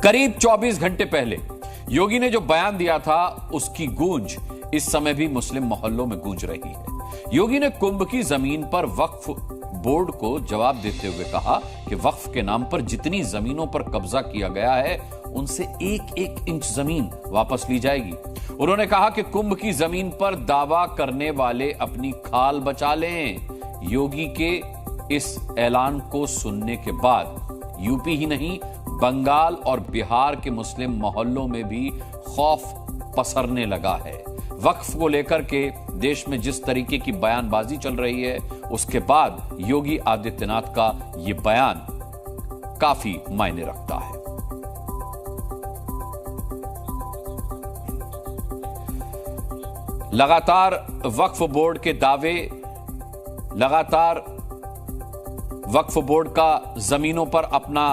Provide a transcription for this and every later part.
करीब 24 घंटे पहले योगी ने जो बयान दिया था उसकी गूंज इस समय भी मुस्लिम मोहल्लों में गूंज रही है। योगी ने कुंभ की जमीन पर वक्फ बोर्ड को जवाब देते हुए कहा कि वक्फ के नाम पर जितनी जमीनों पर कब्जा किया गया है उनसे एक एक इंच जमीन वापस ली जाएगी। उन्होंने कहा कि कुंभ की जमीन पर दावा करने वाले अपनी खाल बचा लें। योगी के इस ऐलान को सुनने के बाद यूपी ही नहीं बंगाल और बिहार के मुस्लिम मोहल्लों में भी खौफ पसरने लगा है। वक्फ को लेकर के देश में जिस तरीके की बयानबाजी चल रही है उसके बाद योगी आदित्यनाथ का यह बयान काफी मायने रखता है। लगातार वक्फ बोर्ड के दावे, लगातार वक्फ बोर्ड का जमीनों पर अपना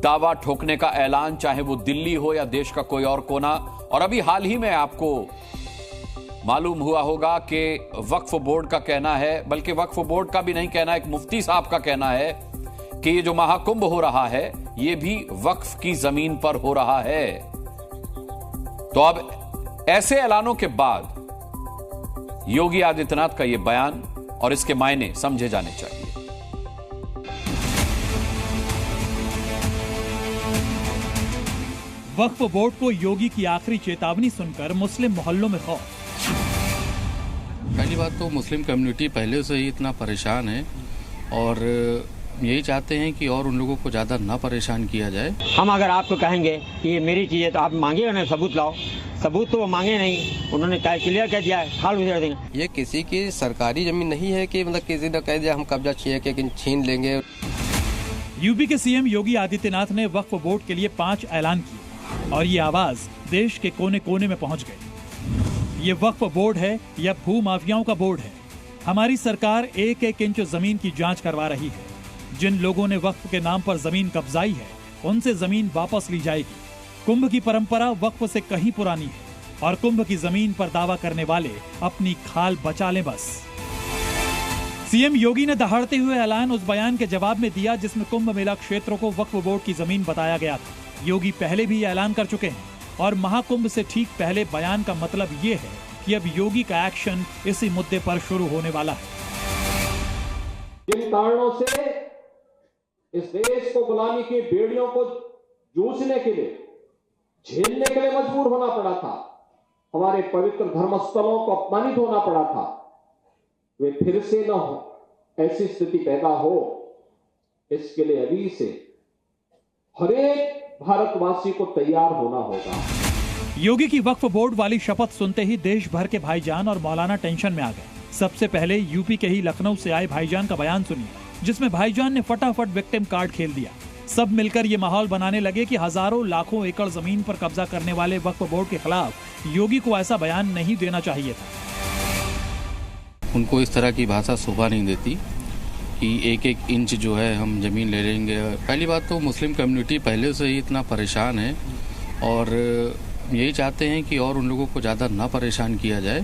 दावा ठोकने का ऐलान, चाहे वो दिल्ली हो या देश का कोई और कोना। और अभी हाल ही में आपको मालूम हुआ होगा कि वक्फ बोर्ड का कहना है, बल्कि वक्फ बोर्ड का भी नहीं कहना, एक मुफ्ती साहब का कहना है कि ये जो महाकुंभ हो रहा है ये भी वक्फ की जमीन पर हो रहा है। तो अब ऐसे ऐलानों के बाद योगी आदित्यनाथ का यह बयान और इसके मायने समझे जाने चाहिए। वक्फ बोर्ड को योगी की आखिरी चेतावनी सुनकर मुस्लिम मोहल्लों में खौफ। पहली बात तो मुस्लिम कम्युनिटी पहले से ही इतना परेशान है और यही चाहते हैं कि और उन लोगों को ज़्यादा ना परेशान किया जाए। हम अगर आपको कहेंगे कि ये मेरी चीज़ है तो आप मांगे ना सबूत लाओ, सबूत तो वो मांगे नहीं। उन्होंने क्लियर कह दिया है, खाल उधेड़ देंगे। ये किसी की सरकारी जमीन नहीं है कि मतलब किसी ने कह दिया हम कब्जा छीन लेंगे। यूपी के सीएम योगी आदित्यनाथ ने वक्फ बोर्ड के लिए 5 ऐलान किए और ये आवाज देश के कोने कोने में पहुंच गई। ये वक्फ बोर्ड है या भू माफियाओं का बोर्ड है? हमारी सरकार एक एक इंच जमीन की जांच करवा रही है। जिन लोगों ने वक्फ के नाम पर जमीन कब्जाई है उनसे जमीन वापस ली जाएगी। कुंभ की परंपरा वक्फ से कहीं पुरानी है और कुंभ की जमीन पर दावा करने वाले अपनी खाल बचा लें बस। सीएम योगी ने दहाड़ते हुए ऐलान उस बयान के जवाब में दिया जिसमें कुंभ मेला क्षेत्रों को वक्फ बोर्ड की जमीन बताया गया था। योगी पहले भी ऐलान कर चुके हैं और महाकुंभ से ठीक पहले बयान का मतलब ये है कि अब योगी का एक्शन इसी मुद्दे पर शुरू होने वाला है। जिन कारणों से इस देश को गुलामी की बेड़ियों को जूझने के लिए, झेलने के लिए मजबूर होना पड़ा था, हमारे पवित्र धर्मस्थलों को अपमानित होना पड़ा था, वे फिर से न हो, ऐसी स्थिति पैदा हो, इसके लिए अभी से हर एक भारतवासी को तैयार होना होगा। योगी की वक्फ बोर्ड वाली शपथ सुनते ही देश भर के भाईजान और मौलाना टेंशन में आ गए। सबसे पहले यूपी के ही लखनऊ से आए भाईजान का बयान सुनिए, जिसमें भाईजान ने फटाफट विक्टिम कार्ड खेल दिया। सब मिलकर ये माहौल बनाने लगे कि हजारों लाखों एकड़ जमीन पर कब्जा करने वाले वक्फ बोर्ड के खिलाफ योगी को ऐसा बयान नहीं देना चाहिए था। उनको इस तरह की भाषा शोभा नहीं देती कि एक एक इंच जो है हम जमीन ले लेंगे। पहली बात तो मुस्लिम कम्युनिटी पहले से ही इतना परेशान है और यही चाहते हैं कि और उन लोगों को ज़्यादा ना परेशान किया जाए,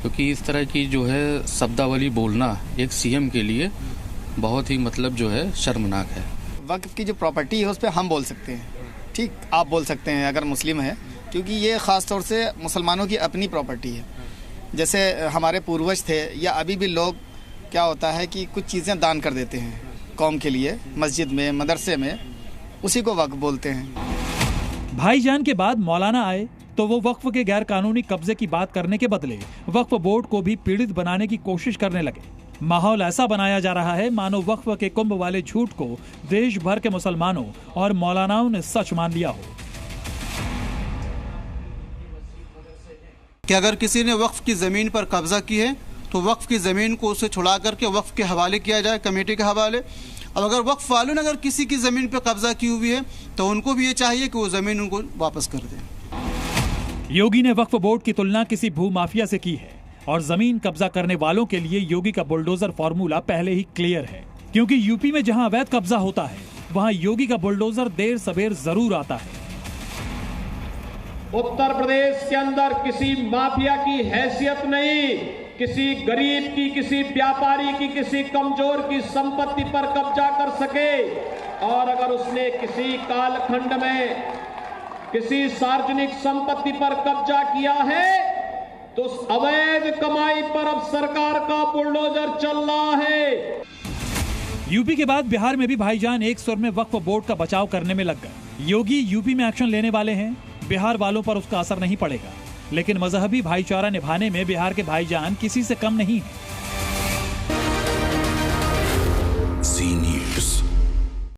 क्योंकि इस तरह की जो है शब्दावली बोलना एक सीएम के लिए बहुत ही मतलब जो है शर्मनाक है। वक्फ की जो प्रॉपर्टी है उस पर हम बोल सकते हैं, ठीक, आप बोल सकते हैं अगर मुस्लिम है, क्योंकि ये ख़ास तौर से मुसलमानों की अपनी प्रॉपर्टी है। जैसे हमारे पूर्वज थे या अभी भी लोग, क्या होता है कि कुछ चीज़ें दान कर देते हैं कौम के लिए, मस्जिद में, मदरसे में, उसी को वक्फ बोलते हैं। भाईजान के बाद मौलाना आए तो वो वक्फ के गैर कानूनी कब्जे की बात करने के बदले वक्फ बोर्ड को भी पीड़ित बनाने की कोशिश करने लगे। माहौल ऐसा बनाया जा रहा है मानो वक्फ के कुंभ वाले झूठ को देश भर के मुसलमानों और मौलानाओं ने सच मान लिया हो। कि अगर किसी ने वक्फ की जमीन पर कब्जा की है तो वक्फ की जमीन को उसे छुड़ा करके वक्फ के हवाले किया जाए, कमेटी के हवाले। अब अगर वक्फ वालों ने अगर किसी की जमीन पर कब्जा की हुई है तो उनको भी ये चाहिए कि वो जमीन उनको वापस कर दें। योगी ने वक्फ बोर्ड की तुलना किसी भू माफिया से की है और जमीन कब्जा करने वालों के लिए योगी का बुलडोजर फॉर्मूला पहले ही क्लियर है, क्योंकि यूपी में जहां अवैध कब्जा होता है वहां योगी का बुलडोजर देर सबेर जरूर आता है। उत्तर प्रदेश के अंदर किसी माफिया की हैसियत नहीं, किसी गरीब की, किसी व्यापारी की, किसी कमजोर की संपत्ति पर कब्जा कर सके। और अगर उसने किसी कालखंड में किसी सार्वजनिक संपत्ति पर कब्जा किया है तो उस अवैध कमाई पर अब सरकार का बुलडोजर चल रहा है। यूपी के बाद बिहार में भी भाईजान एक सुर में वक्फ बोर्ड का बचाव करने में लग गए। योगी यूपी में एक्शन लेने वाले हैं, बिहार वालों पर उसका असर नहीं पड़ेगा, लेकिन मजहबी भाईचारा निभाने में बिहार के भाईजान किसी से कम नहीं है।